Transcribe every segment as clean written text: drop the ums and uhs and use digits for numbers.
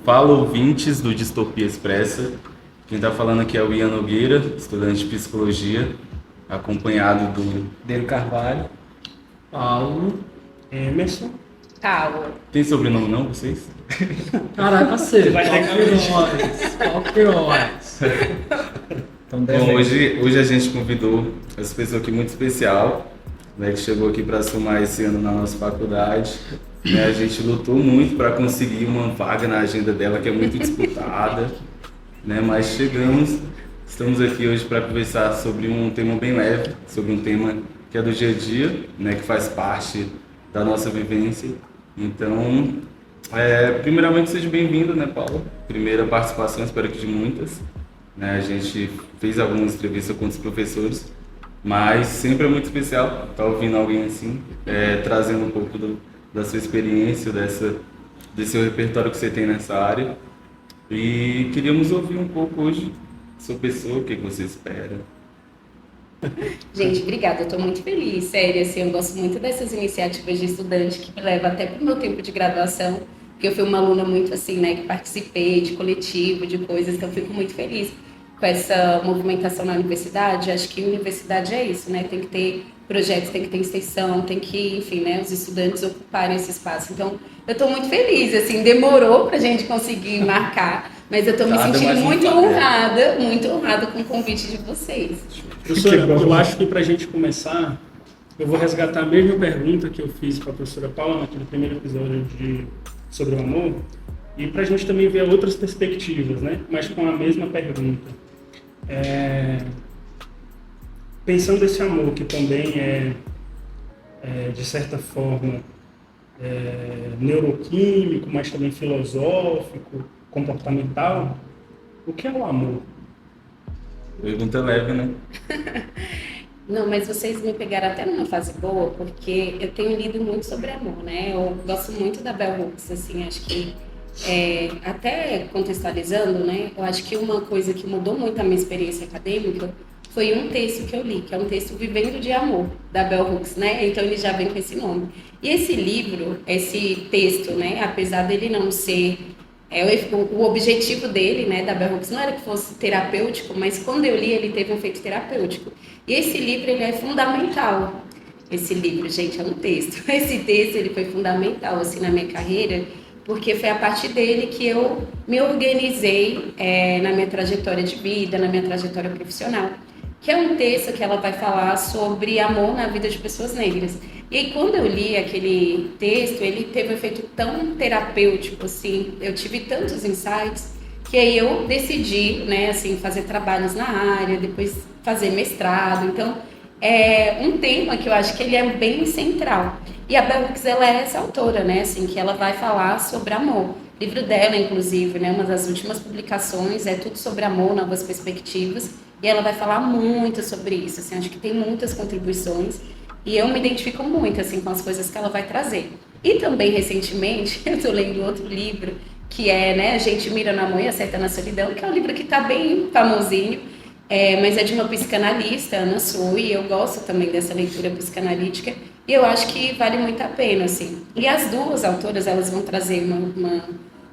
Fala, ouvintes do Distopia Expressa. Quem está falando aqui é o Ian Nogueira, estudante de psicologia, acompanhado do Delo Carvalho, Paulo, Emerson. Paulo. Tem sobrenome não, vocês? Caraca, você Vai ter qualquer horas. Então, Bom, hoje a gente convidou essa pessoa aqui muito especial, né, que chegou aqui para somar esse ano na nossa faculdade. Né, a gente lutou muito para conseguir uma vaga na agenda dela, que é muito disputada, né, mas estamos aqui hoje para conversar sobre um tema bem leve, sobre um tema que é do dia a dia, né, que faz parte da nossa vivência. Então, primeiramente, seja bem-vindo, né, Paulo? Primeira participação, espero que de muitas. Né, a gente fez algumas entrevistas com os professores, mas sempre é muito especial estar ouvindo alguém assim, trazendo um pouco da sua experiência, desse seu repertório que você tem nessa área. E queríamos ouvir um pouco hoje sua pessoa, o que você espera. Gente, obrigada, eu estou muito feliz, sério, assim, eu gosto muito dessas iniciativas de estudante que me levam até para o meu tempo de graduação, porque eu fui uma aluna muito assim, né, que participei de coletivo, de coisas, então eu fico muito feliz com essa movimentação na universidade. Acho que universidade é isso, né, tem que ter projetos, tem que ter extensão, tem que, enfim, né, os estudantes ocuparem esse espaço. Então, eu estou muito feliz, assim, demorou para a gente conseguir marcar, mas eu estou me sentindo muito honrada com o convite de vocês. Professora, eu acho que para a gente começar, eu vou resgatar a mesma pergunta que eu fiz para a professora Paula naquele primeiro episódio sobre o amor, e para a gente também ver outras perspectivas, né? Mas com a mesma pergunta. Pensando esse amor que também de certa forma, neuroquímico, mas também filosófico, comportamental, o que é o amor? Pergunta leve, né? Não, mas vocês me pegaram até numa fase boa, porque eu tenho lido muito sobre amor, né? Eu gosto muito da Bell Hooks, assim, acho que, até contextualizando, né? Eu acho que uma coisa que mudou muito a minha experiência acadêmica foi um texto que eu li, que é um texto Vivendo de Amor, da Bell Hooks, né? Então ele já vem com esse nome. E esse livro, esse texto, né? Apesar dele não ser... o objetivo dele, né, da Bell Hooks, não era que fosse terapêutico, mas quando eu li, ele teve um efeito terapêutico. E esse livro, ele é fundamental. Esse livro, gente, é um texto. Esse texto, ele foi fundamental, assim, na minha carreira, porque foi a partir dele que eu me organizei na minha trajetória de vida, na minha trajetória profissional. Que é um texto que ela vai falar sobre amor na vida de pessoas negras. E aí, quando eu li aquele texto, ele teve um efeito tão terapêutico, assim, eu tive tantos insights, que aí eu decidi, né, assim, fazer trabalhos na área, depois fazer mestrado. Então, é um tema que eu acho que ele é bem central. E a Bell Hooks, ela é essa autora, né, assim, que ela vai falar sobre amor. O livro dela, inclusive, né, uma das últimas publicações, é tudo sobre amor, novas perspectivas, e ela vai falar muito sobre isso, assim, acho que tem muitas contribuições. E eu me identifico muito, assim, com as coisas que ela vai trazer. E também, recentemente, eu estou lendo outro livro, que é, né, A Gente Mira no Amor e Acerta na Solidão, que é um livro que está bem famosinho, mas é de uma psicanalista, Ana Sui, e eu gosto também dessa leitura psicanalítica, e eu acho que vale muito a pena, assim. E as duas autoras, elas vão trazer uma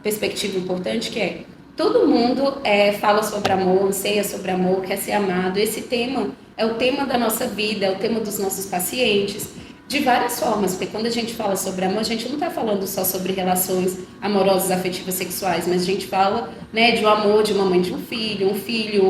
perspectiva importante, que é, todo mundo fala sobre amor, anseia sobre amor, quer ser amado. Esse tema é o tema da nossa vida, é o tema dos nossos pacientes, de várias formas, porque quando a gente fala sobre amor, a gente não está falando só sobre relações amorosas, afetivas, sexuais, mas a gente fala, né, de um amor de uma mãe de um filho,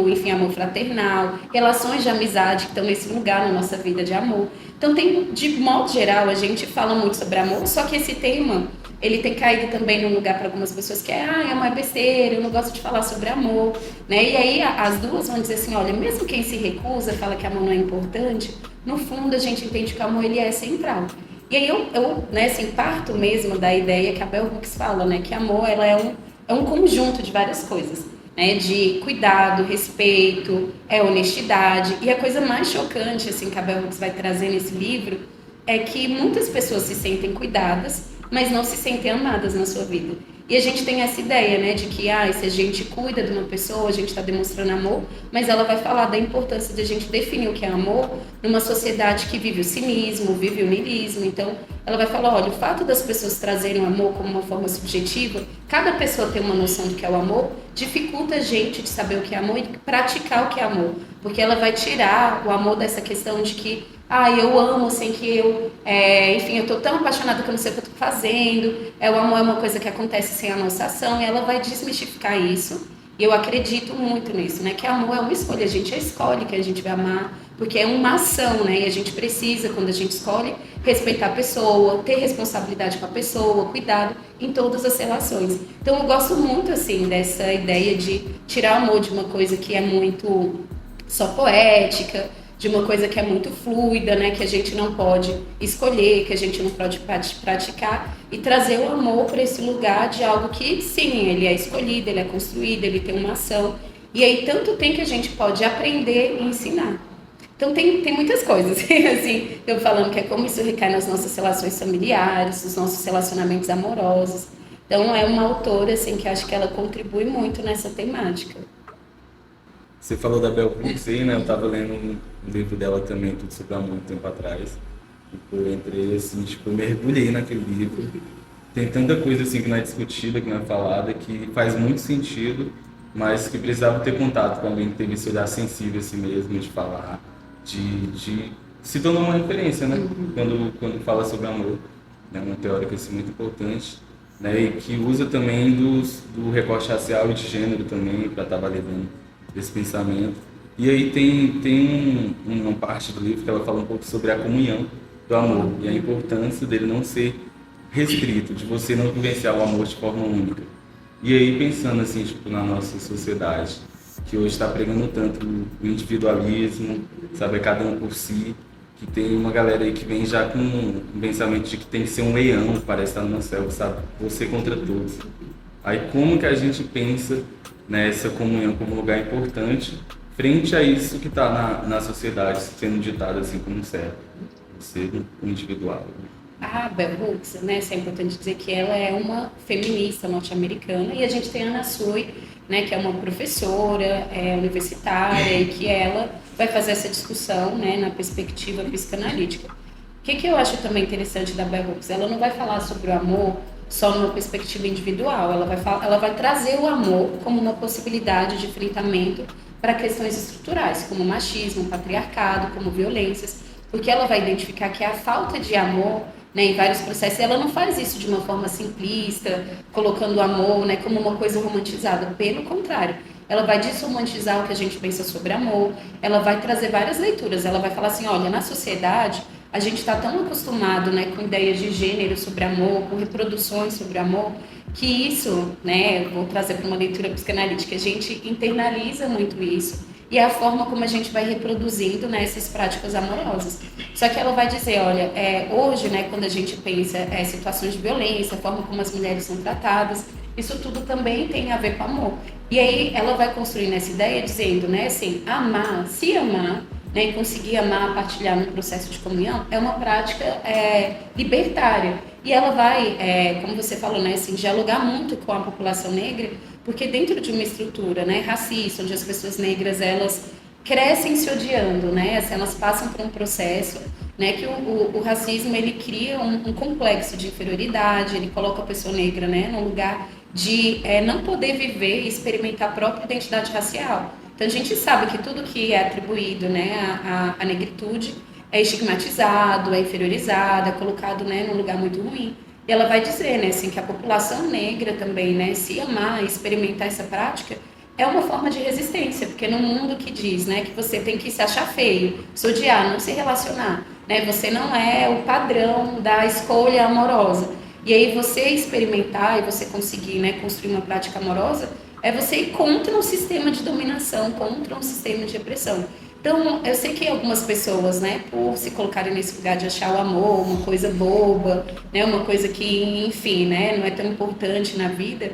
enfim, amor fraternal, relações de amizade que estão nesse lugar na nossa vida de amor. Então, de modo geral, a gente fala muito sobre amor, só que esse tema, ele tem caído também num lugar para algumas pessoas que amor é besteira, eu não gosto de falar sobre amor, né? E aí as duas vão dizer assim, olha, mesmo quem se recusa, fala que amor não é importante, no fundo a gente entende que o amor, ele é central. E aí eu né, assim, parto mesmo da ideia que a Bell Hooks fala, né, que amor, ela é um conjunto de várias coisas, né, de cuidado, respeito, honestidade. E a coisa mais chocante, assim, que a Bell Hooks vai trazer nesse livro é que muitas pessoas se sentem cuidadas, mas não se sentem amadas na sua vida. E a gente tem essa ideia, né, de que se a gente cuida de uma pessoa, a gente está demonstrando amor, mas ela vai falar da importância de a gente definir o que é amor numa sociedade que vive o cinismo, vive o niilismo. Então, ela vai falar, olha, o fato das pessoas trazerem o amor como uma forma subjetiva, cada pessoa tem uma noção do que é o amor, dificulta a gente de saber o que é amor e praticar o que é amor. Porque ela vai tirar o amor dessa questão de que eu amo sem que enfim, eu tô tão apaixonada que eu não sei o que eu tô fazendo. O amor é uma coisa que acontece sem a nossa ação, e ela vai desmistificar isso. E eu acredito muito nisso, né? Que amor é uma escolha, a gente escolhe que a gente vai amar, porque é uma ação, né? E a gente precisa, quando a gente escolhe, respeitar a pessoa, ter responsabilidade com a pessoa, cuidado em todas as relações. Então eu gosto muito, assim, dessa ideia de tirar o amor de uma coisa que é muito só poética, de uma coisa que é muito fluida, né, que a gente não pode escolher, que a gente não pode praticar, e trazer o amor para esse lugar de algo que, sim, ele é escolhido, ele é construído, ele tem uma ação. E aí tanto tem que a gente pode aprender e ensinar. Então tem muitas coisas, assim, eu falando que é como isso recai nas nossas relações familiares, nos nossos relacionamentos amorosos. Então é uma autora, assim, que acho que ela contribui muito nessa temática. Você falou da Bell Hooks aí, né? Eu tava lendo um livro dela também, Tudo Sobre Amor, um tempo atrás. E eu entrei assim, eu mergulhei naquele livro. Tem tanta coisa assim que não é discutida, que não é falada, que faz muito sentido, mas que precisava ter contato com alguém que teve esse olhar sensível assim mesmo, de falar, de se tornar uma referência, né? Quando fala sobre amor. É uma teórica assim, muito importante, né? E que usa também do recorte racial e de gênero também, para estar validando esse pensamento. E aí tem uma parte do livro que ela fala um pouco sobre a comunhão do amor e a importância dele não ser restrito, de você não vivenciar o amor de forma única. E aí pensando assim, na nossa sociedade, que hoje está pregando tanto o individualismo, sabe, cada um por si, que tem uma galera aí que vem já com um pensamento de que tem que ser um leão, parece estar no céu, sabe, você contra todos. Aí como que a gente pensa nessa comunhão como lugar importante frente a isso que está na sociedade sendo ditado assim como certo, ser individual. A Bell Hooks, né, isso é importante dizer que ela é uma feminista norte-americana, e a gente tem a Anna Sui, né, que é uma professora universitária, e que ela vai fazer essa discussão, né, na perspectiva psicanalítica. O que eu acho também interessante da Bell Hooks? Ela não vai falar sobre o amor só numa perspectiva individual, ela vai trazer o amor como uma possibilidade de enfrentamento para questões estruturais, como machismo, patriarcado, como violências, porque ela vai identificar que a falta de amor, né, em vários processos, ela não faz isso de uma forma simplista, colocando o amor, né, como uma coisa romantizada, pelo contrário, ela vai desromantizar o que a gente pensa sobre amor, ela vai trazer várias leituras, ela vai falar assim, olha, na sociedade a gente está tão acostumado, né, com ideias de gênero sobre amor, com reproduções sobre amor, que isso, né, vou trazer para uma leitura psicanalítica, a gente internaliza muito isso, e é a forma como a gente vai reproduzindo, né, essas práticas amorosas. Só que ela vai dizer, olha, hoje, né, quando a gente pensa situações de violência, a forma como as mulheres são tratadas, isso tudo também tem a ver com amor. E aí ela vai construindo essa ideia dizendo, né, assim, amar, se amar, né, e conseguir amar, partilhar no processo de comunhão, é uma prática libertária. E ela vai, como você falou, né, assim, dialogar muito com a população negra, porque dentro de uma estrutura, né, racista, onde as pessoas negras elas crescem se odiando, né, assim, elas passam por um processo, né, que o racismo ele cria um complexo de inferioridade, ele coloca a pessoa negra, né, num lugar de não poder viver e experimentar a própria identidade racial. Então a gente sabe que tudo que é atribuído, né, à negritude é estigmatizado, é inferiorizado, é colocado, né, num lugar muito ruim. E ela vai dizer, né, assim, que a população negra também, né, se amar, experimentar essa prática, é uma forma de resistência, porque no mundo que diz, né, que você tem que se achar feio, se odiar, não se relacionar, né, você não é o padrão da escolha amorosa. E aí você experimentar e você conseguir, né, construir uma prática amorosa, é você ir contra um sistema de dominação, contra um sistema de opressão. Então, eu sei que algumas pessoas, né, por se colocarem nesse lugar de achar o amor uma coisa boba, né, uma coisa que, enfim, né, não é tão importante na vida,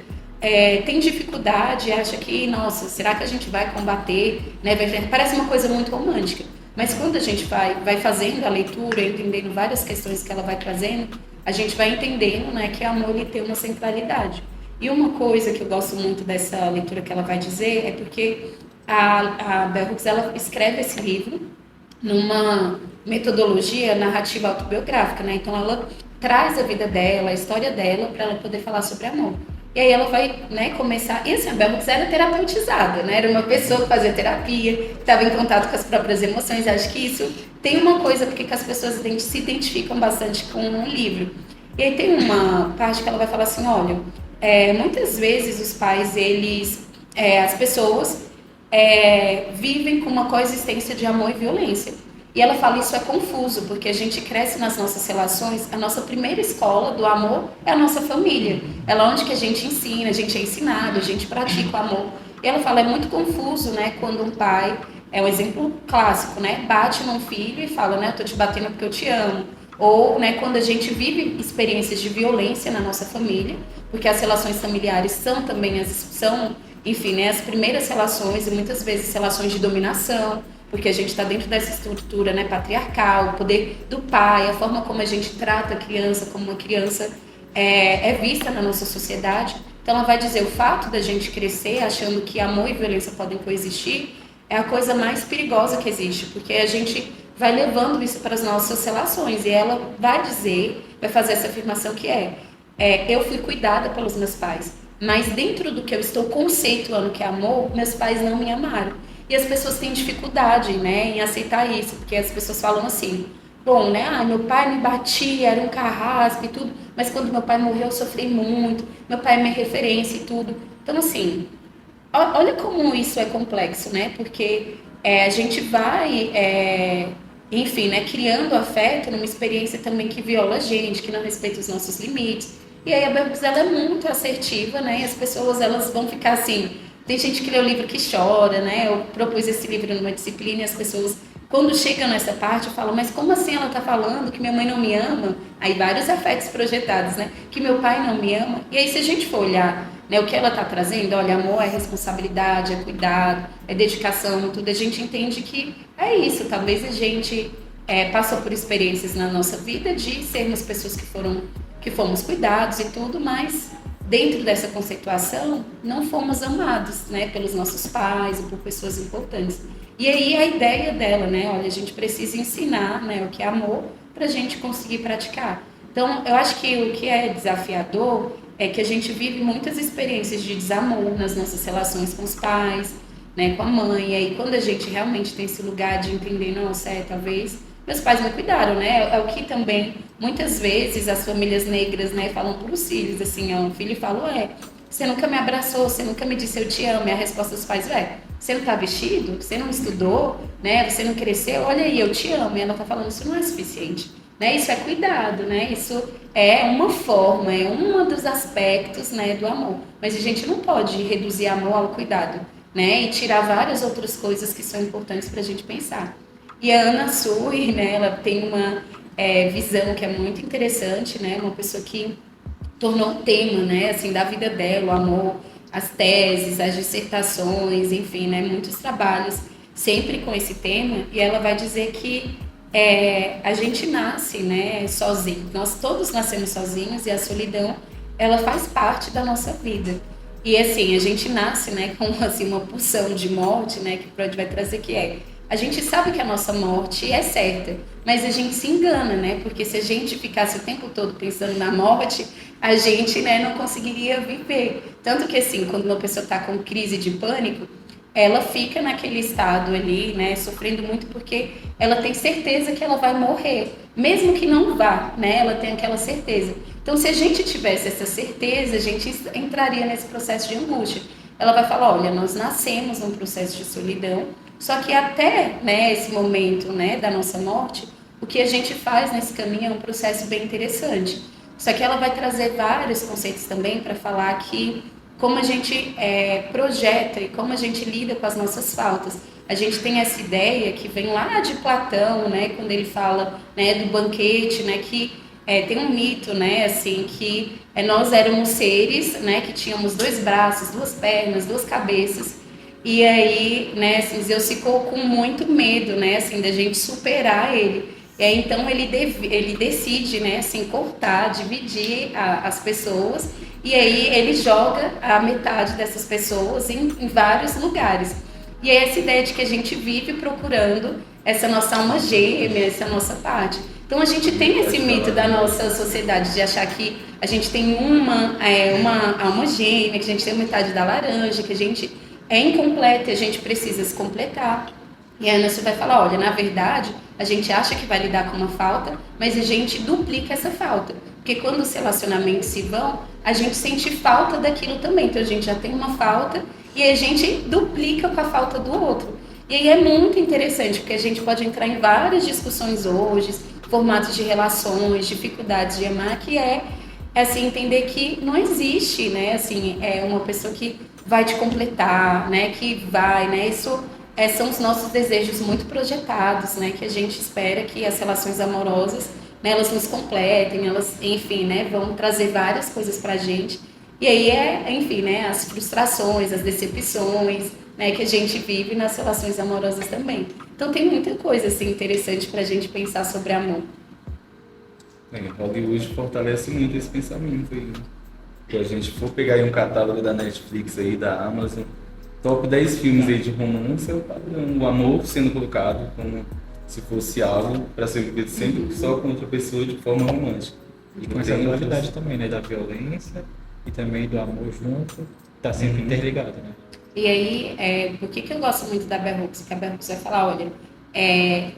tem dificuldade, acha que, nossa, será que a gente vai combater, né, parece uma coisa muito romântica. Mas quando a gente vai fazendo a leitura, entendendo várias questões que ela vai trazendo, a gente vai entendendo, né, que o amor ele tem uma centralidade. E uma coisa que eu gosto muito dessa leitura que ela vai dizer é porque a Bell Hooks, ela escreve esse livro numa metodologia narrativa autobiográfica, né? Então ela traz a vida dela, a história dela, para ela poder falar sobre amor. E aí ela vai, né, começar... E assim, a Bell Hooks era terapeutizada, né? Era uma pessoa que fazia terapia, que estava em contato com as próprias emoções. Acho que isso tem uma coisa porque que as pessoas se identificam bastante com o livro. E aí tem uma parte que ela vai falar assim, olha, muitas vezes os pais, as pessoas vivem com uma coexistência de amor e violência. E ela fala isso é confuso, porque a gente cresce nas nossas relações, a nossa primeira escola do amor é a nossa família. É lá onde que a gente ensina, a gente é ensinado, a gente pratica o amor. E ela fala, é muito confuso, né, quando um pai, é um exemplo clássico, né, bate num filho e fala, né, eu tô te batendo porque eu te amo. Ou, né, quando a gente vive experiências de violência na nossa família, porque as relações familiares são também, enfim, né, as primeiras relações e muitas vezes relações de dominação, porque a gente está dentro dessa estrutura, né, patriarcal, o poder do pai, a forma como a gente trata a criança, como uma criança é vista na nossa sociedade. Então ela vai dizer, o fato da gente crescer achando que amor e violência podem coexistir é a coisa mais perigosa que existe, porque a gente vai levando isso para as nossas relações, e ela vai fazer essa afirmação que eu fui cuidada pelos meus pais, mas dentro do que eu estou conceituando que é amor, meus pais não me amaram. E as pessoas têm dificuldade, né, em aceitar isso, porque as pessoas falam assim, bom, né, meu pai me batia, era um carrasco e tudo, mas quando meu pai morreu eu sofri muito, meu pai é minha referência e tudo. Então, assim, olha como isso é complexo, né, porque a gente vai, enfim, né, criando afeto numa experiência também que viola a gente, que não respeita os nossos limites. E aí a Bell Hooks, ela é muito assertiva, né, e as pessoas, elas vão ficar assim... Tem gente que lê o livro que chora, né? Eu propus esse livro numa disciplina e as pessoas, quando chegam nessa parte, falam, mas como assim ela está falando que minha mãe não me ama? Aí vários afetos projetados, né? Que meu pai não me ama. E aí se a gente for olhar, né, o que ela está trazendo, olha, amor é responsabilidade, é cuidado, é dedicação, tudo, a gente entende que é isso. Talvez a gente passou por experiências na nossa vida de sermos pessoas que fomos cuidados e tudo, mas... dentro dessa conceituação, não fomos amados, né, pelos nossos pais ou por pessoas importantes. E aí a ideia dela, né, olha, a gente precisa ensinar, né, o que é amor para a gente conseguir praticar. Então, eu acho que o que é desafiador é que a gente vive muitas experiências de desamor nas nossas relações com os pais, né, com a mãe. E aí, quando a gente realmente tem esse lugar de entender, nossa, talvez meus pais me cuidaram, né? É o que também, muitas vezes, as famílias negras, né, falam para os filhos, assim, ó, o filho fala, você nunca me abraçou, você nunca me disse eu te amo. E a resposta dos pais, você não tá vestido? Você não estudou? Né? Você não cresceu? Olha aí, eu te amo. E ela tá falando, isso não é suficiente. Né? Isso é cuidado, né? Isso é uma forma, é um dos aspectos, né, do amor. Mas a gente não pode reduzir amor ao cuidado, né? E tirar várias outras coisas que são importantes para a gente pensar. E a Anna Sui, né, ela tem uma visão que é muito interessante, né, uma pessoa que tornou um tema, né, assim, da vida dela, o amor, as teses, as dissertações, enfim, né, muitos trabalhos sempre com esse tema, e ela vai dizer que a gente nasce, né, sozinho, nós todos nascemos sozinhos e a solidão, ela faz parte da nossa vida. E assim, a gente nasce, né, com assim, uma pulsão de morte, né, que Freud vai trazer que a gente sabe que a nossa morte é certa, mas a gente se engana, né? Porque se a gente ficasse o tempo todo pensando na morte, a gente, né, não conseguiria viver. Tanto que, assim, quando uma pessoa está com crise de pânico, ela fica naquele estado ali, né, sofrendo muito porque ela tem certeza que ela vai morrer. Mesmo que não vá, né, ela tem aquela certeza. Então, se a gente tivesse essa certeza, a gente entraria nesse processo de angústia. Ela vai falar, olha, nós nascemos num processo de solidão, só que até, né, esse momento, né, da nossa morte, o que a gente faz nesse caminho é um processo bem interessante. Só que ela vai trazer vários conceitos também para falar que como a gente projeta e como a gente lida com as nossas faltas. A gente tem essa ideia que vem lá de Platão, né, quando ele fala, né, do banquete, né, que tem um mito, né, assim, que nós éramos seres, né, que tínhamos 2 braços, 2 pernas, 2 cabeças. E aí, né, assim, Zeus ficou com muito medo, né, assim, da gente superar ele. E aí, então, ele decide, né, assim, cortar, dividir as pessoas e aí ele joga a metade dessas pessoas em vários lugares. E é essa ideia de que a gente vive procurando essa nossa alma gêmea, essa nossa parte. Então a gente tem esse mito da nossa sociedade de achar que a gente tem uma alma gêmea, que a gente tem metade da laranja, que a gente é incompleta e a gente precisa se completar. E aí você vai falar, olha, na verdade, a gente acha que vai lidar com uma falta, mas a gente duplica essa falta. Porque quando os relacionamentos se vão, a gente sente falta daquilo também. Então a gente já tem uma falta e a gente duplica com a falta do outro. E aí é muito interessante, porque a gente pode entrar em várias discussões hoje, formatos de relações, dificuldades de amar, que é assim, entender que não existe, né, assim, uma pessoa que vai te completar, né, que vai, né, isso são os nossos desejos muito projetados, né, que a gente espera que as relações amorosas, né, elas nos completem, elas, enfim, né, vão trazer várias coisas pra gente, e aí enfim, né, as frustrações, as decepções, né, que a gente vive nas relações amorosas também. Então tem muita coisa assim interessante pra gente pensar sobre amor. Hollywood fortalece muito esse pensamento aí. Se a gente for pegar aí um catálogo da Netflix aí, da Amazon, top 10 filmes aí de romance é o padrão, o amor sendo colocado como se fosse algo para ser vivido sempre só com outra pessoa de forma romântica. E com essa dualidade também, né, da violência e também do amor junto, tá sempre interligado, né? E aí, por que eu gosto muito da Bell Hooks? Porque a Bell Hooks vai falar, olha,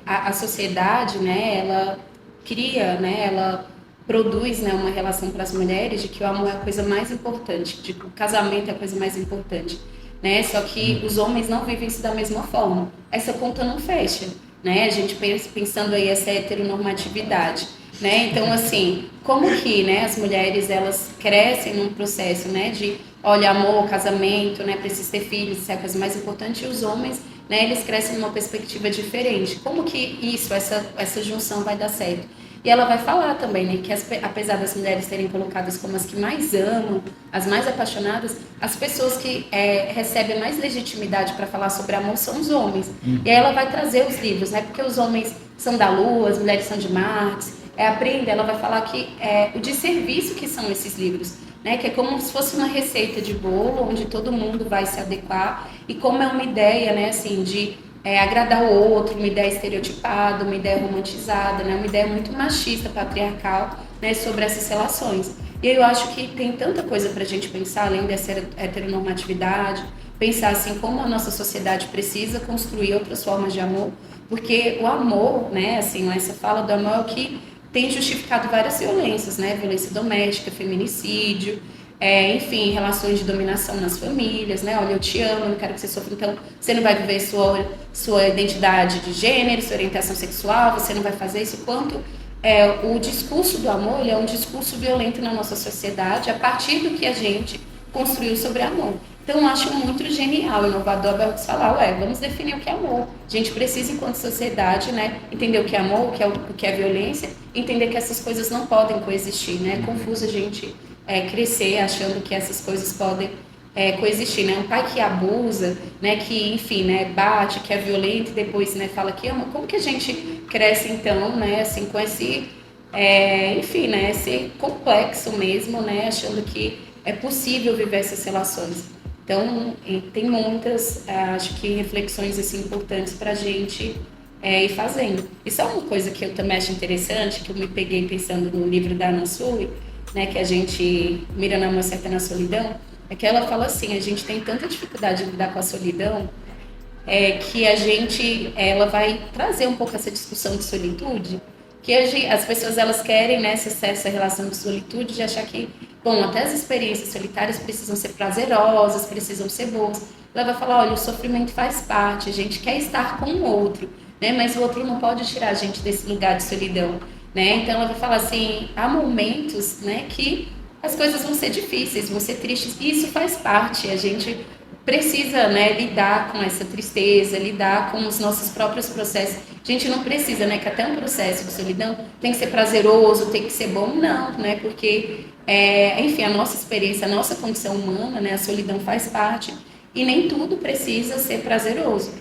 a sociedade, né, ela cria, né, ela produz, né, uma relação para as mulheres de que o amor é a coisa mais importante, de que o casamento é a coisa mais importante, né? Só que os homens não vivem isso da mesma forma. Essa conta não fecha, né? A gente pensando aí essa heteronormatividade, né? Então, assim, como que, né, as mulheres, elas crescem num processo, né, de, olha, amor, casamento, né, preciso ter filhos, isso é a coisa mais importante, e os homens, né, eles crescem numa perspectiva diferente. Como que isso, essa junção vai dar certo? E ela vai falar também, né, que apesar das mulheres serem colocadas como as que mais amam, as mais apaixonadas, as pessoas que recebem mais legitimidade para falar sobre amor são os homens. E aí ela vai trazer os livros, né, porque os homens são da Lua, as mulheres são de Marte, aprende, ela vai falar que o desserviço que são esses livros, né, que é como se fosse uma receita de bolo, onde todo mundo vai se adequar, e como é uma ideia, né, assim, de agradar o outro, uma ideia estereotipada, uma ideia romantizada, né, uma ideia muito machista, patriarcal, né, sobre essas relações. E eu acho que tem tanta coisa para a gente pensar, além dessa heteronormatividade, pensar assim como a nossa sociedade precisa construir outras formas de amor, porque o amor, né, assim, essa fala do amor é o que tem justificado várias violências, né, violência doméstica, feminicídio, enfim, relações de dominação nas famílias, né? Olha, eu te amo, eu não quero que você sofra, então você não vai viver sua identidade de gênero, sua orientação sexual, você não vai fazer isso. Quanto o discurso do amor, ele é um discurso violento na nossa sociedade a partir do que a gente construiu sobre amor. Então, eu acho muito genial, inovador, a Bell Hooks falar, vamos definir o que é amor. A gente precisa, enquanto sociedade, né, entender o que é amor, o que é violência, entender que essas coisas não podem coexistir, né? É confuso a gente crescer achando que essas coisas podem coexistir, né? Um pai que abusa, né, que, enfim, né, bate, que é violento e depois, né, fala que ama, como que a gente cresce, então, né, assim, com esse, enfim, né, esse complexo mesmo, né, achando que é possível viver essas relações. Então, tem muitas, acho que, reflexões assim, importantes para a gente ir fazendo. Isso é uma coisa que eu também acho interessante, que eu me peguei pensando no livro da Ana Sui, né, que a gente mira na mão certa na solidão, é que ela fala assim, a gente tem tanta dificuldade de lidar com a solidão, que ela vai trazer um pouco essa discussão de solitude, que as pessoas elas querem, né, essa relação de solitude, de achar que, bom, até as experiências solitárias precisam ser prazerosas, precisam ser boas. Ela vai falar, olha, o sofrimento faz parte, a gente quer estar com o outro, né, mas o outro não pode tirar a gente desse lugar de solidão, né? Então ela vai falar assim, há momentos, né, que as coisas vão ser difíceis, vão ser tristes, e isso faz parte, a gente precisa, né, lidar com essa tristeza, lidar com os nossos próprios processos. A gente não precisa, né, que até um processo de solidão tem que ser prazeroso, tem que ser bom, não, né, porque, enfim, a nossa experiência, a nossa condição humana, né, a solidão faz parte, e nem tudo precisa ser prazeroso.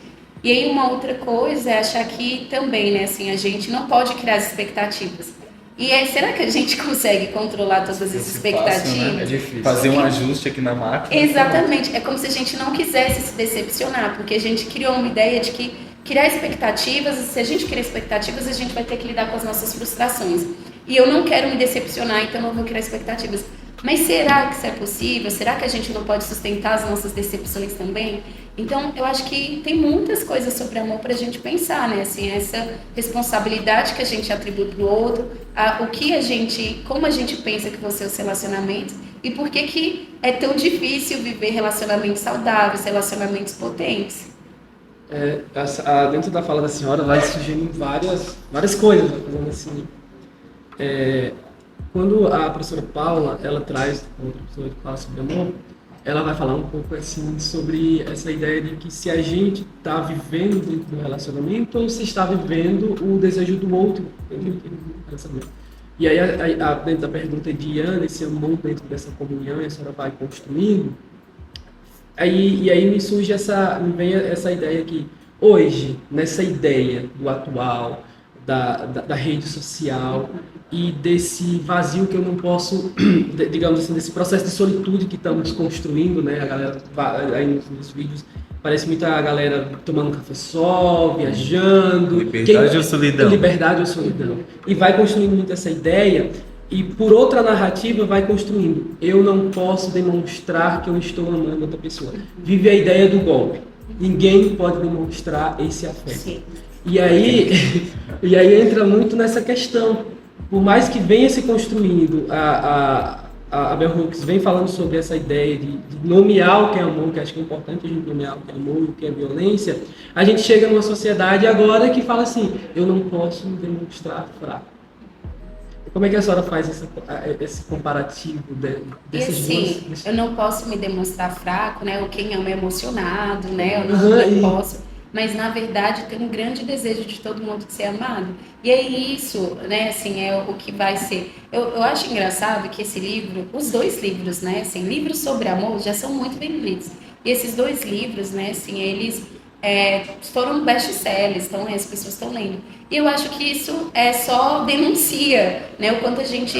E aí uma outra coisa é achar que também, né, assim, a gente não pode criar expectativas. E aí, será que a gente consegue controlar todas as expectativas? Fácil, né? É difícil. Fazer um ajuste aqui na máquina. Exatamente. É como se a gente não quisesse se decepcionar, porque a gente criou uma ideia de que criar expectativas, se a gente criar expectativas, a gente vai ter que lidar com as nossas frustrações. E eu não quero me decepcionar, então eu não vou criar expectativas. Mas será que isso é possível? Será que a gente não pode sustentar as nossas decepções também? Então, eu acho que tem muitas coisas sobre amor para a gente pensar, né? Assim, essa responsabilidade que a gente atribui para o outro, como a gente pensa que vão ser os relacionamentos e por que é tão difícil viver relacionamentos saudáveis, relacionamentos potentes. Dentro da fala da senhora vai surgindo várias coisas, né, fazendo assim. Quando a professora Paula, ela traz outra pessoa que fala sobre amor, ela vai falar um pouco assim sobre essa ideia de que se a gente está vivendo dentro do relacionamento ou se está vivendo o desejo do outro dentro daquele relacionamento. E aí, dentro da pergunta de Ana, esse amor dentro dessa comunhão, e a senhora vai construindo, aí me vem essa ideia que hoje, nessa ideia do atual, da rede social e desse vazio que eu não posso, digamos assim, desse processo de solitude que estamos construindo, né? A galera aí nos vídeos parece muito a galera tomando um café só, viajando. Liberdade ou solidão? Liberdade ou solidão. E vai construindo muito essa ideia e por outra narrativa vai construindo. Eu não posso demonstrar que eu estou amando outra pessoa. Vive a ideia do golpe. Ninguém pode demonstrar esse afeto. Sim. E aí entra muito nessa questão. Por mais que venha se construindo, a Bell Hooks vem falando sobre essa ideia de nomear o que é amor, que acho que é importante a gente nomear o que é amor e o que é violência, a gente chega numa sociedade agora que fala assim, eu não posso me demonstrar fraco. Como é que a senhora faz esse comparativo desses dois? Eu não posso me demonstrar fraco, né? Ou quem ama é emocionado, né? Eu não posso. Mas, na verdade, tem um grande desejo de todo mundo de ser amado. E é isso, né? Assim, é o que vai ser. Eu acho engraçado que esse livro, os dois livros, né? Assim, livros sobre amor já são muito bem lidos. E esses dois livros, né? Assim, eles foram best-sellers, então as pessoas estão lendo. E eu acho que isso só denuncia, né? O quanto a gente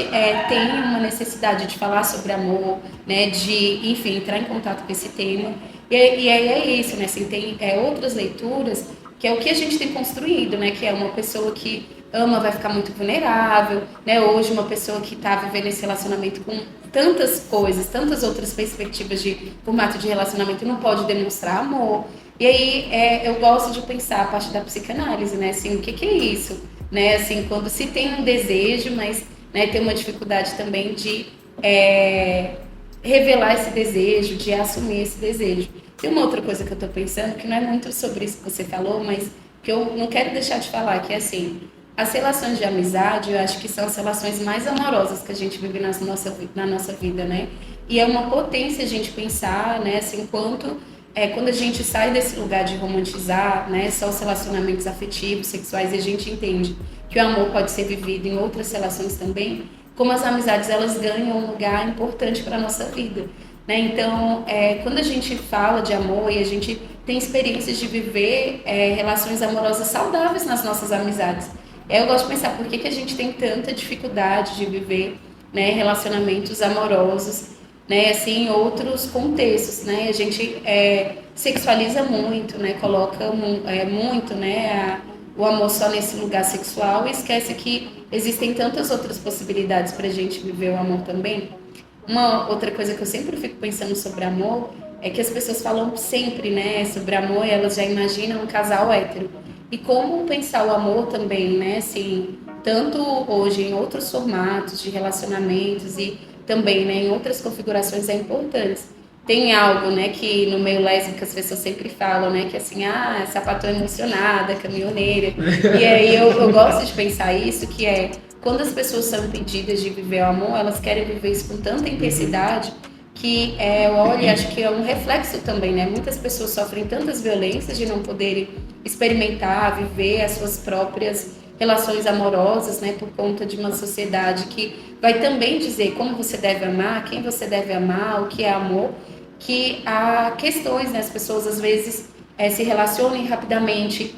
tem uma necessidade de falar sobre amor, né? De, enfim, entrar em contato com esse tema. E aí é isso, né? Assim, tem outras leituras que é o que a gente tem construído, né? Que é uma pessoa que ama vai ficar muito vulnerável, né? Hoje uma pessoa que está vivendo esse relacionamento com tantas coisas, tantas outras perspectivas de formato de relacionamento não pode demonstrar amor. E aí eu gosto de pensar a parte da psicanálise, né? Assim, o que é isso? Né? Assim, quando se tem um desejo, mas né, tem uma dificuldade também de revelar esse desejo, de assumir esse desejo. Tem uma outra coisa que eu estou pensando, que não é muito sobre isso que você falou, mas que eu não quero deixar de falar, que é assim, as relações de amizade, eu acho que são as relações mais amorosas que a gente vive na nossa vida, né? E é uma potência a gente pensar, né, assim, quando a gente sai desse lugar de romantizar, né, só os relacionamentos afetivos, sexuais, e a gente entende que o amor pode ser vivido em outras relações também, como as amizades, elas ganham um lugar importante para a nossa vida, né? Então, quando a gente fala de amor e a gente tem experiências de viver relações amorosas saudáveis nas nossas amizades, eu gosto de pensar por que a gente tem tanta dificuldade de viver, né, relacionamentos amorosos, né, assim, em outros contextos, né? A gente sexualiza muito, né? Coloca muito, né, o amor só nesse lugar sexual e esquece que existem tantas outras possibilidades para a gente viver o amor também. Uma outra coisa que eu sempre fico pensando sobre amor é que as pessoas falam sempre, né, sobre amor e elas já imaginam um casal hétero. E como pensar o amor também, né, assim, tanto hoje em outros formatos de relacionamentos e também, né, em outras configurações é importante. Tem algo, né, que no meio lésbico as pessoas sempre falam, né, que assim, sapatão emocionada, caminhoneira. E aí eu gosto de pensar isso, que quando as pessoas são impedidas de viver o amor, elas querem viver isso com tanta intensidade que eu olho e acho que é um reflexo também, né? Muitas pessoas sofrem tantas violências de não poderem experimentar, viver as suas próprias relações amorosas, né? Por conta de uma sociedade que vai também dizer como você deve amar, quem você deve amar, o que é amor, que há questões, né? As pessoas às vezes se relacionam e rapidamente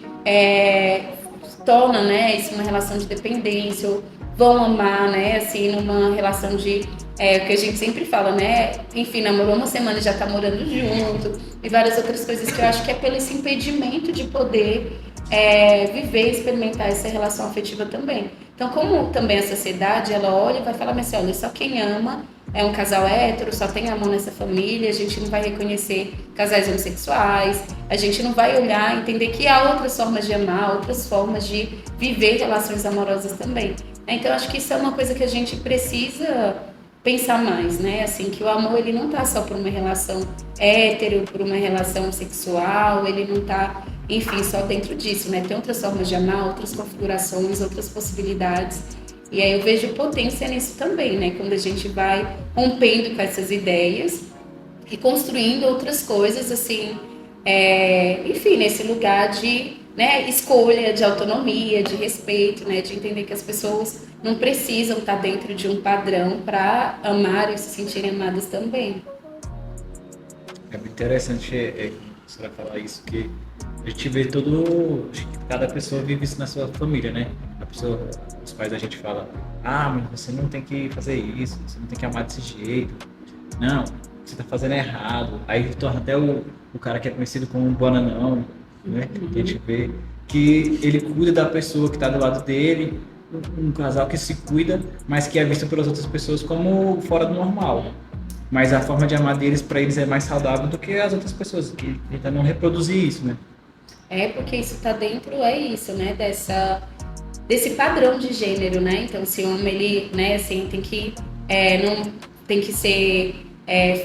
tornam, né, isso uma relação de dependência, ou vão amar, né? Assim, numa relação de o que a gente sempre fala, né? Enfim, namorou uma semana e já tá morando junto, e várias outras coisas que eu acho que é pelo esse impedimento de poder viver, experimentar essa relação afetiva também. Então, como também a sociedade, ela olha e vai falar, mas olha, só quem ama é um casal hétero, só tem amor nessa família, a gente não vai reconhecer casais homossexuais, a gente não vai olhar e entender que há outras formas de amar, outras formas de viver relações amorosas também. Então, acho que isso é uma coisa que a gente precisa pensar mais, né? Assim, que o amor, ele não tá só por uma relação hétero, por uma relação sexual, ele não tá, enfim, só dentro disso, né? Tem outras formas de amar, outras configurações, outras possibilidades. E aí eu vejo potência nisso também, né? Quando a gente vai rompendo com essas ideias e construindo outras coisas, assim, enfim, nesse lugar de, né, escolha, de autonomia, de respeito, né? De entender que as pessoas não precisam estar dentro de um padrão para amar e se sentirem amadas também. É muito interessante você vai falar isso, que a gente vê todo... Cada pessoa vive isso na sua família, né? Os pais da gente falam, mas você não tem que fazer isso, você não tem que amar desse jeito. Não, você tá fazendo errado. Aí torna até o cara que é conhecido como um bananão, né? Que a gente vê que ele cuida da pessoa que tá do lado dele, um casal que se cuida, mas que é visto pelas outras pessoas como fora do normal. Mas a forma de amar deles, para eles, é mais saudável do que as outras pessoas, que tentam não reproduzir isso, né? Porque isso está dentro, isso, né, desse padrão de gênero, né? Então, se o homem, ele, né, assim, não tem que ser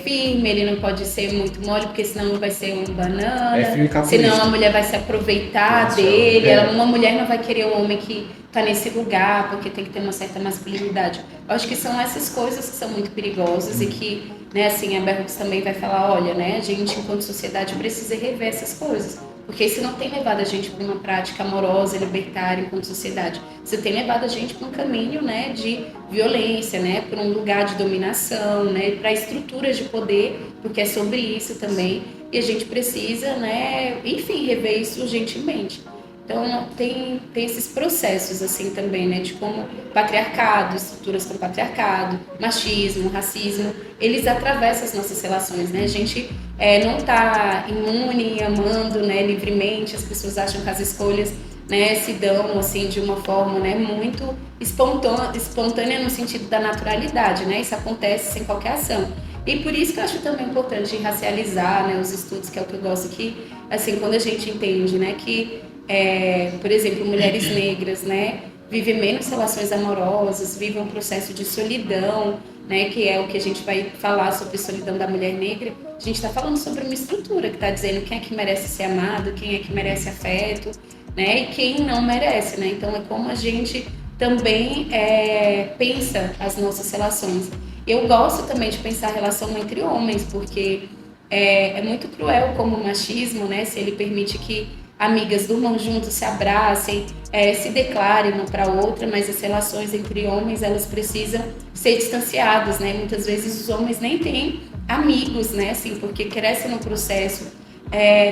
firme, ele não pode ser muito mole, porque senão vai ser um banana, senão a mulher vai se aproveitar dele, uma mulher não vai querer um homem que tá nesse lugar, porque tem que ter uma certa masculinidade. Eu acho que são essas coisas que são muito perigosas e que, né, assim, a Bell Hooks também vai falar, olha, né, a gente, enquanto sociedade, precisa rever essas coisas. Porque isso não tem levado a gente para uma prática amorosa, libertária enquanto sociedade. Isso tem levado a gente para um caminho, né, de violência, né, para um lugar de dominação, né, para estruturas de poder, porque é sobre isso também. E a gente precisa, né, enfim, rever isso urgentemente. Então, tem esses processos, assim, também, né, de como patriarcado, estruturas como patriarcado, machismo, racismo, eles atravessam as nossas relações, né, a gente não está imune, amando, né, livremente, as pessoas acham que as escolhas, né, se dão, assim, de uma forma, né, muito espontânea no sentido da naturalidade, né, isso acontece sem qualquer ação. E por isso que eu acho também importante racializar, né, os estudos, que é o que eu gosto, que, assim, quando a gente entende, né, que por exemplo, mulheres negras, né, vivem menos relações amorosas, vivem um processo de solidão, né, que é o que a gente vai falar sobre solidão da mulher negra. A gente está falando sobre uma estrutura que está dizendo quem é que merece ser amado, quem é que merece afeto, né, e quem não merece, né. Então é como a gente também pensa as nossas relações. Eu gosto também de pensar a relação entre homens, porque é muito cruel como o machismo, né, se ele permite que amigas durmam juntos, se abracem, se declarem uma para outra, mas as relações entre homens, elas precisam ser distanciadas, né? Muitas vezes os homens nem têm amigos, né? Assim, porque crescem num processo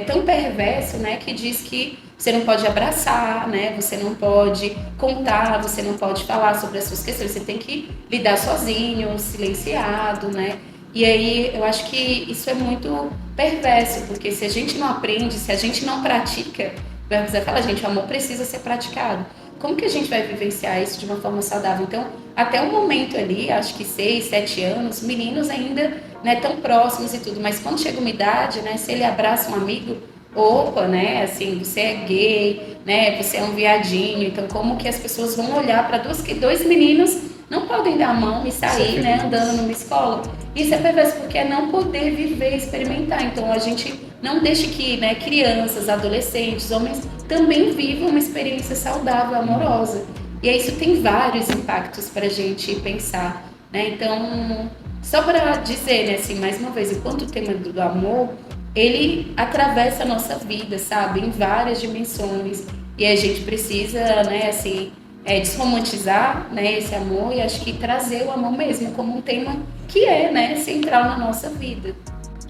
tão perverso, né? Que diz que você não pode abraçar, né? Você não pode contar, você não pode falar sobre as suas questões, você tem que lidar sozinho, silenciado, né? E aí eu acho que isso é muito perverso, porque se a gente não aprende, se a gente não pratica, vai falar, gente, o amor precisa ser praticado. Como que a gente vai vivenciar isso de uma forma saudável? Então, até o momento ali, acho que 6, 7 anos, meninos ainda não tão próximos e tudo, mas quando chega uma idade, né, se ele abraça um amigo, opa, né, assim, você é gay, né, você é um viadinho, então como que as pessoas vão olhar para dois meninos não podem dar a mão e sair, né, andando numa escola? Isso é perverso, porque é não poder viver, experimentar. Então, a gente não deixa que, né, crianças, adolescentes, homens também vivam uma experiência saudável, amorosa. E aí isso tem vários impactos para a gente pensar, né? Então, só para dizer, né, assim, mais uma vez, enquanto o tema do amor, ele atravessa a nossa vida, sabe, em várias dimensões. E a gente precisa, né, assim, desromantizar, né, esse amor, e acho que trazer o amor mesmo como um tema que né, central na nossa vida.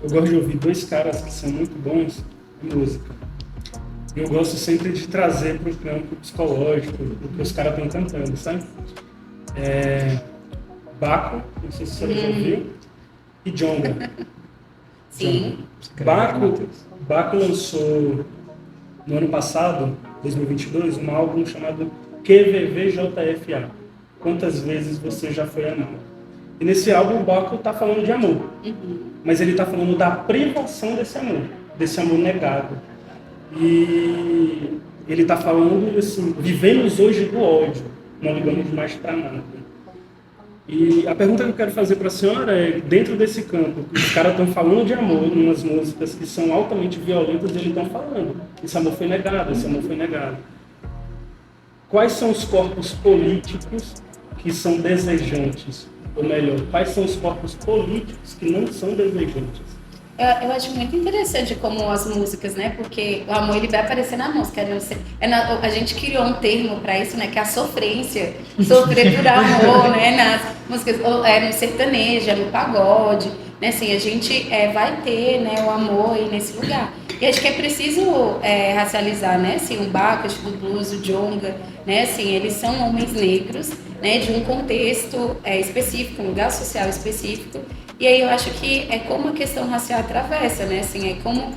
Eu gosto de ouvir dois caras que são muito bons em música. Eu gosto sempre de trazer para o campo psicológico o que os caras estão cantando, sabe? Baco, não sei se você já ouviu, e Djonga. Sim. Baco lançou no ano passado, 2022, um álbum chamado QVVJFA. Quantas vezes você já foi amado? E nesse álbum o Baco está falando de amor, mas ele está falando da privação desse amor negado. E ele está falando assim, vivemos hoje do ódio, não ligamos mais para nada. E a pergunta que eu quero fazer para a senhora é, dentro desse campo, que os caras estão falando de amor, umas músicas que são altamente violentas, eles estão falando, esse amor foi negado, esse amor foi negado. Quais são os corpos políticos que são desejantes? Ou melhor, quais são os corpos políticos que não são desejantes? Eu acho muito interessante como as músicas, né? Porque o amor ele vai aparecer na música. A gente criou um termo para isso, né? Que é a sofrência. Sofrer por amor, né? Nas músicas, no sertanejo, no pagode, né? Assim, a gente vai ter, né, o amor aí nesse lugar. E acho que é preciso racializar, né? Assim, o Baco, o blues, o Djonga, né? Assim, eles são homens negros, né? De um contexto específico, um lugar social específico. E aí eu acho que é como a questão racial atravessa, né? Assim, é como,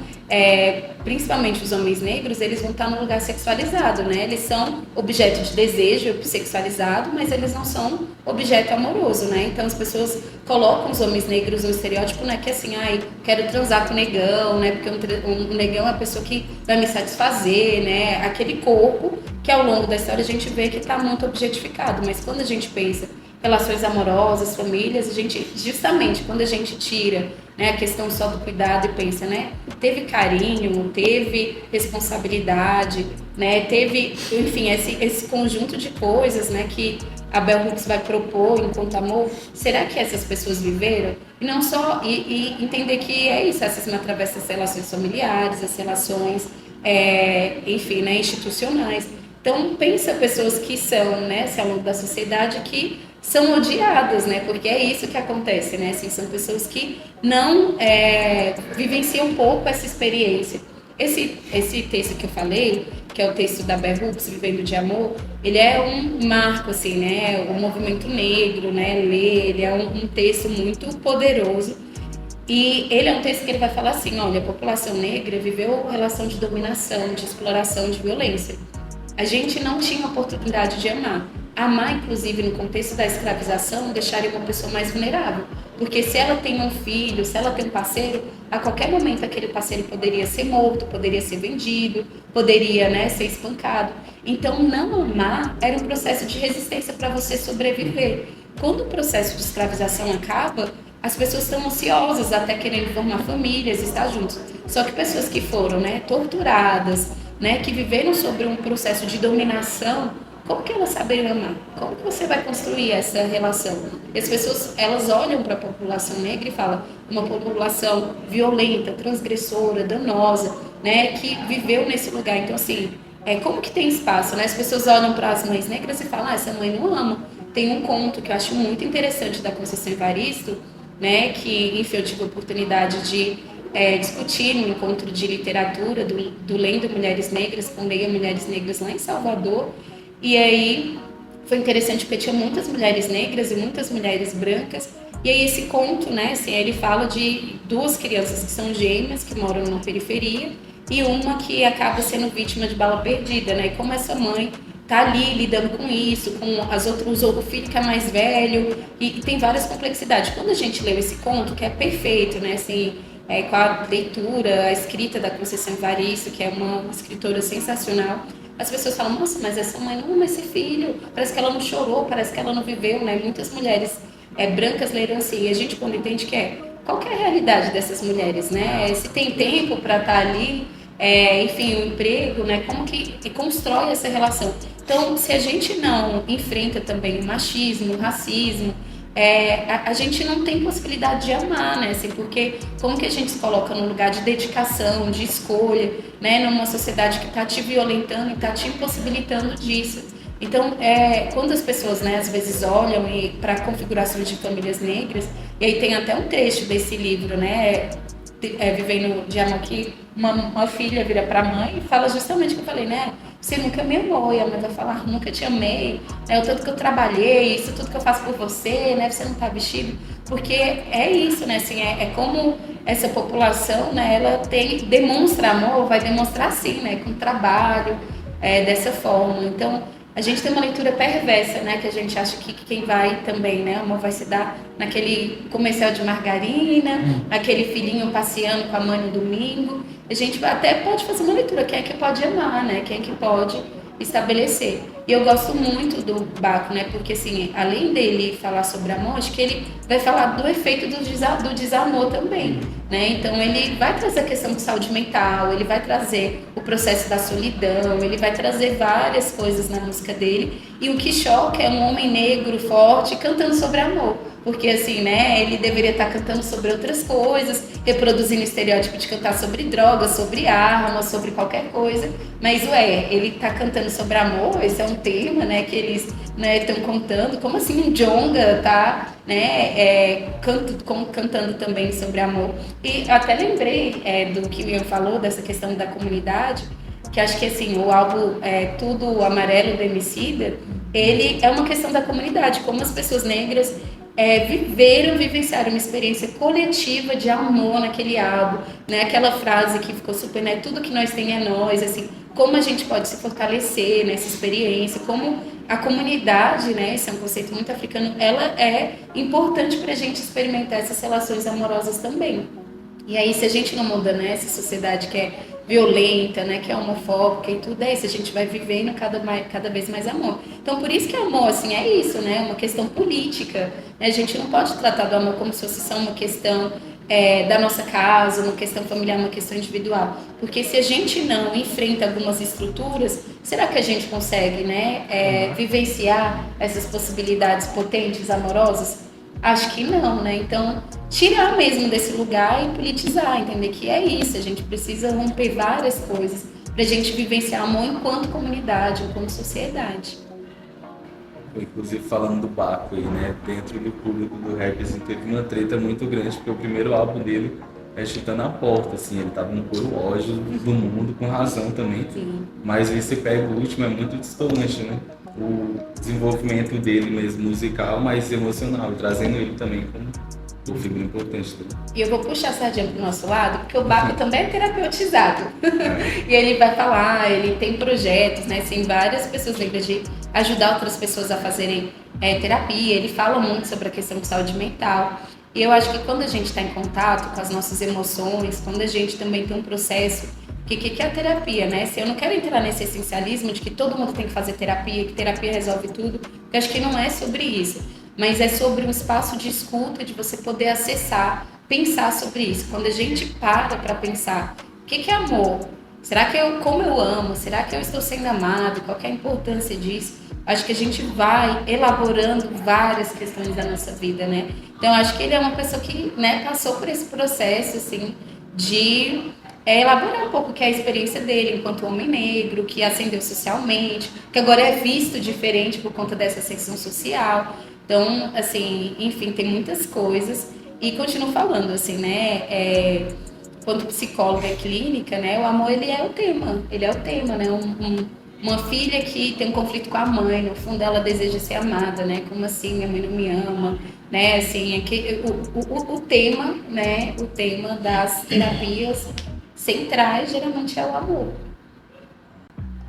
principalmente os homens negros, eles vão estar num lugar sexualizado, né? Eles são objeto de desejo sexualizado, mas eles não são objeto amoroso, né? Então as pessoas colocam os homens negros no estereótipo, né? Que assim, quero transar com o negão, né? Porque um negão é a pessoa que vai me satisfazer, né? Aquele corpo que ao longo da história a gente vê que está muito objetificado, mas quando a gente pensa relações amorosas, famílias, a gente, justamente quando a gente tira, né, a questão só do cuidado e pensa, né, teve carinho, teve responsabilidade, né, teve, enfim, esse conjunto de coisas, né, que a Bell Hooks vai propor enquanto amor, será que essas pessoas viveram? E não só, e entender que é isso, racismo atravessa as relações familiares, as relações, enfim, né, institucionais. Então, pensa pessoas que são, né, ao longo da sociedade, que são odiadas, né, porque é isso que acontece, né, assim, são pessoas que não vivenciam um pouco essa experiência. Esse texto que eu falei, que é o texto da Bell Hooks, Vivendo de Amor, ele é um marco, assim, né, o movimento negro, né, ele é um texto muito poderoso. E ele é um texto que ele vai falar assim, olha, a população negra viveu relação de dominação, de exploração, de violência. A gente não tinha oportunidade de amar. Amar, inclusive, no contexto da escravização, deixaria uma pessoa mais vulnerável. Porque se ela tem um filho, se ela tem um parceiro, a qualquer momento aquele parceiro poderia ser morto, poderia ser vendido, poderia, né, ser espancado. Então, não amar era um processo de resistência para você sobreviver. Quando o processo de escravização acaba, as pessoas estão ansiosas, até querendo formar famílias, estar juntos. Só que pessoas que foram, né, torturadas, né, que viveram sobre um processo de dominação, como que elas sabem amar? Como que você vai construir essa relação? E as pessoas, elas olham para a população negra e falam, uma população violenta, transgressora, danosa, né, que viveu nesse lugar. Então, assim, como que tem espaço, né? As pessoas olham para as mães negras e falam, essa mãe não ama. Tem um conto que eu acho muito interessante da Conceição Evaristo, né, que, enfim, eu tive a oportunidade de discutir no encontro de literatura do Lendo Mulheres Negras, com Leia Mulheres Negras lá em Salvador. E aí foi interessante porque tinha muitas mulheres negras e muitas mulheres brancas. E aí esse conto, né, assim, ele fala de duas crianças que são gêmeas, que moram na periferia, e uma que acaba sendo vítima de bala perdida, né? E como essa mãe tá ali lidando com isso, com as outras, o filho que é mais velho, e tem várias complexidades. Quando a gente leu esse conto, que é perfeito, né, assim, com a leitura, a escrita da Conceição Evaristo, que é uma escritora sensacional, as pessoas falam, nossa, mas essa mãe não ama esse filho, parece que ela não chorou, parece que ela não viveu, né? Muitas mulheres brancas leram assim, e a gente quando entende qual que é a realidade dessas mulheres, né? Se tem tempo para estar ali, enfim, o emprego, né? Como que constrói essa relação? Então, se a gente não enfrenta também o machismo, o racismo, a gente não tem possibilidade de amar, né? Assim, porque como que a gente se coloca num lugar de dedicação, de escolha, né? Numa sociedade que está te violentando e está te impossibilitando disso. Então, quando as pessoas, né, às vezes olham para configurações de famílias negras, e aí tem até um trecho desse livro, né? Vivendo de Amor, que uma filha vira para a mãe e fala justamente o que eu falei, né? você nunca me amou. E a mãe vai falar, nunca te amei, né? O tanto que eu trabalhei, isso tudo que eu faço por você, né? Você não tá vestido. Porque é isso, né? Assim, é como essa população, né? Ela demonstra amor, vai demonstrar sim, né? Com trabalho, dessa forma. Então, a gente tem uma leitura perversa, né? Que a gente acha que quem vai também, né? O amor vai se dar naquele comercial de margarina, aquele filhinho passeando com a mãe no domingo. A gente até pode fazer uma leitura, quem é que pode amar, né? Quem é que pode estabelecer. E eu gosto muito do Baco, né? Porque, assim, além dele falar sobre amor, acho que ele vai falar do efeito do desamor também, né? Então, ele vai trazer a questão de saúde mental, ele vai trazer o processo da solidão, ele vai trazer várias coisas na música dele. E o que choca é um homem negro, forte, cantando sobre amor. Porque, assim, né, ele deveria estar cantando sobre outras coisas, reproduzindo o estereótipo de cantar sobre drogas, sobre armas, sobre qualquer coisa. Mas, ele está cantando sobre amor, esse é um tema, né, que eles estão contando. Como assim um Djonga tá, né, cantando também sobre amor? E até lembrei do que o Ian falou, dessa questão da comunidade, que acho que, assim, o álbum Tudo Amarelo do Emicida, ele é uma questão da comunidade, como as pessoas negras vivenciaram uma experiência coletiva de amor naquele álbum, né? Aquela frase que ficou super, né? Tudo que nós tem é nós, assim, como a gente pode se fortalecer nessa experiência, como a comunidade, né? Esse é um conceito muito africano, ela é importante para a gente experimentar essas relações amorosas também. E aí, se a gente não muda, né? Essa sociedade que é violenta, né, que é homofóbica e tudo, isso a gente vai vivendo cada vez mais amor. Então, por isso que amor, assim, é isso, né, uma questão política, né? A gente não pode tratar do amor como se fosse só uma questão da nossa casa, uma questão familiar, uma questão individual, porque se a gente não enfrenta algumas estruturas, será que a gente consegue, né, vivenciar essas possibilidades potentes, amorosas? Acho que não, né? Então, tirar mesmo desse lugar e politizar, entender que é isso, a gente precisa romper várias coisas para a gente vivenciar amor enquanto comunidade, enquanto sociedade. Inclusive falando do Baco aí, né? Dentro do público do rap, assim, teve uma treta muito grande, porque o primeiro álbum dele é chutando a porta, assim, ele tava no puro ódio do mundo, com razão também. Sim. Mas aí você pega o último, é muito distante, né? O desenvolvimento dele mesmo musical, mas emocional, trazendo ele também como uma figura importante também. E eu vou puxar a sardinha pro nosso lado, porque o Baco também é terapeutizado. E ele vai falar, ele tem projetos, né? Tem várias pessoas negras de ajudar outras pessoas a fazerem terapia. Ele fala muito sobre a questão de saúde mental. E eu acho que quando a gente está em contato com as nossas emoções, quando a gente também tem um processo, que é a terapia, né? Se eu não quero entrar nesse essencialismo de que todo mundo tem que fazer terapia, que terapia resolve tudo, eu acho que não é sobre isso. Mas é sobre um espaço de escuta, de você poder acessar, pensar sobre isso. Quando a gente para pensar, o que é amor? Será que como eu amo? Será que eu estou sendo amado? Qual que é a importância disso? Acho que a gente vai elaborando várias questões da nossa vida, né? Então, acho que ele é uma pessoa que, né, passou por esse processo, assim, de elaborar um pouco o que é a experiência dele enquanto homem negro, que ascendeu socialmente, que agora é visto diferente por conta dessa ascensão social. Então, assim, enfim, tem muitas coisas. E continuo falando, assim, né? Quanto psicóloga clínica, né? O amor, ele é o tema, né? Uma filha que tem um conflito com a mãe, no fundo ela deseja ser amada, né? Como assim, minha mãe não me ama, né? Assim, o tema, né? O tema das terapias centrais geralmente é o amor.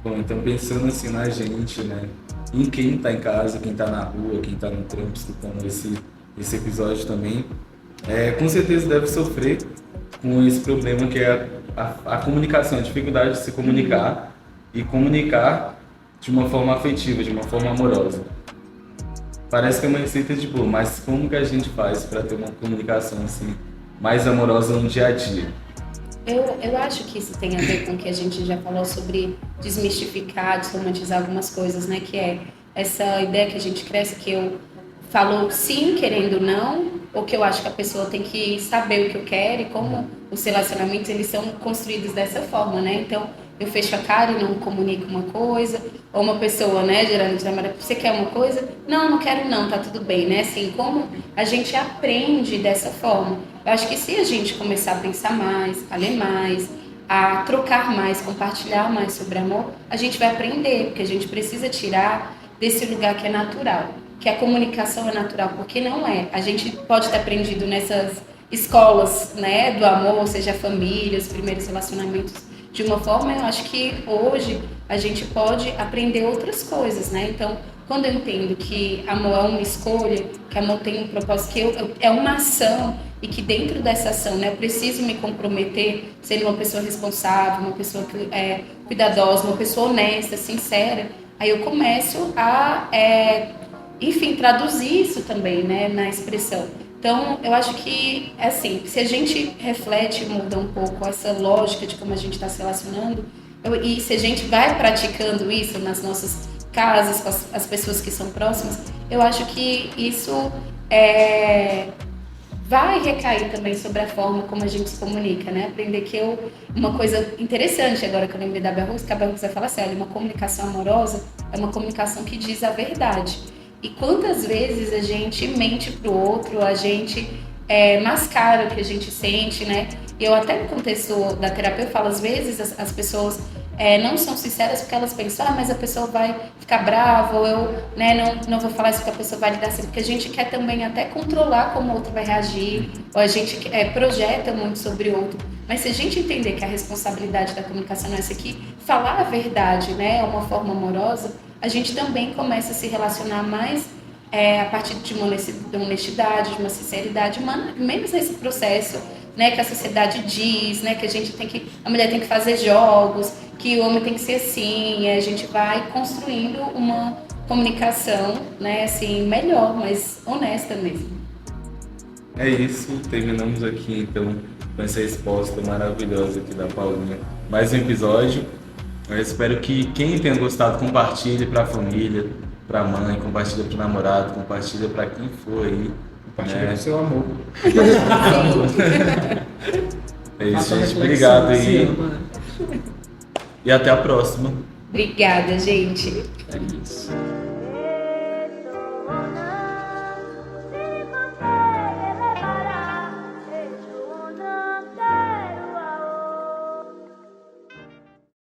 Bom, então pensando assim na gente, né? Em quem tá em casa, quem tá na rua, quem tá no trampo, escutando esse episódio também, com certeza deve sofrer com esse problema que é a comunicação, a dificuldade de se comunicar e comunicar de uma forma afetiva, de uma forma amorosa. Parece que é uma receita de bolo, mas como que a gente faz para ter uma comunicação assim mais amorosa no dia a dia? Eu acho que isso tem a ver com o que a gente já falou sobre desmistificar, desromantizar algumas coisas, né? Que é essa ideia que a gente cresce, que eu falo sim, querendo não, ou que eu acho que a pessoa tem que saber o que eu quero, e como os relacionamentos, eles são construídos dessa forma, né? Então, eu fecho a cara e não comunico uma coisa, ou uma pessoa, né, geralmente namora, você quer uma coisa? Não, não quero não, tá tudo bem, né? Assim, como a gente aprende dessa forma. Eu acho que se a gente começar a pensar mais, a ler mais, a trocar mais, compartilhar mais sobre amor, a gente vai aprender, porque a gente precisa tirar desse lugar que é natural, que a comunicação é natural, porque não é. A gente pode ter aprendido nessas escolas, né, do amor, seja a família, os primeiros relacionamentos, de uma forma, eu acho que hoje a gente pode aprender outras coisas, né? Então, quando eu entendo que amor é uma escolha, que amor tem um propósito, que é uma ação e que dentro dessa ação, né, eu preciso me comprometer, sendo uma pessoa responsável, uma pessoa cuidadosa, uma pessoa honesta, sincera, aí eu começo a, enfim, traduzir isso também, né, na expressão. Então, eu acho que, assim, se a gente reflete e muda um pouco essa lógica de como a gente está se relacionando, e se a gente vai praticando isso nas nossas casas, com as pessoas que são próximas, eu acho que isso vai recair também sobre a forma como a gente se comunica, né? Aprender que uma coisa interessante agora que eu lembrei da Bell Hooks, que a Bell Hooks vai falar assim, olha, uma comunicação amorosa é uma comunicação que diz a verdade. E quantas vezes a gente mente pro outro, a gente mascara o que a gente sente, né? E eu até no contexto da terapia eu falo, às vezes as pessoas não são sinceras porque elas pensam, mas a pessoa vai ficar brava, ou eu não vou falar isso porque a pessoa vai lidar assim, porque a gente quer também até controlar como o outro vai reagir, ou a gente projeta muito sobre o outro. Mas se a gente entender que a responsabilidade da comunicação é essa aqui, falar a verdade, né, é uma forma amorosa, a gente também começa a se relacionar mais a partir de uma honestidade, de uma sinceridade, menos esse processo, né, que a sociedade diz, né, que a mulher tem que fazer jogos, que o homem tem que ser assim, e a gente vai construindo uma comunicação, né, assim, melhor, mais honesta mesmo. É isso, terminamos aqui então com essa resposta maravilhosa aqui da Paulinha. Mais um episódio. Eu espero que quem tenha gostado compartilhe para a família, para a mãe, compartilha para o namorado, compartilha para quem for aí. Compartilha com o seu amor. É isso, Faça gente. reflexão, Obrigado se aí. ama. E até a próxima. Obrigada, gente. É isso.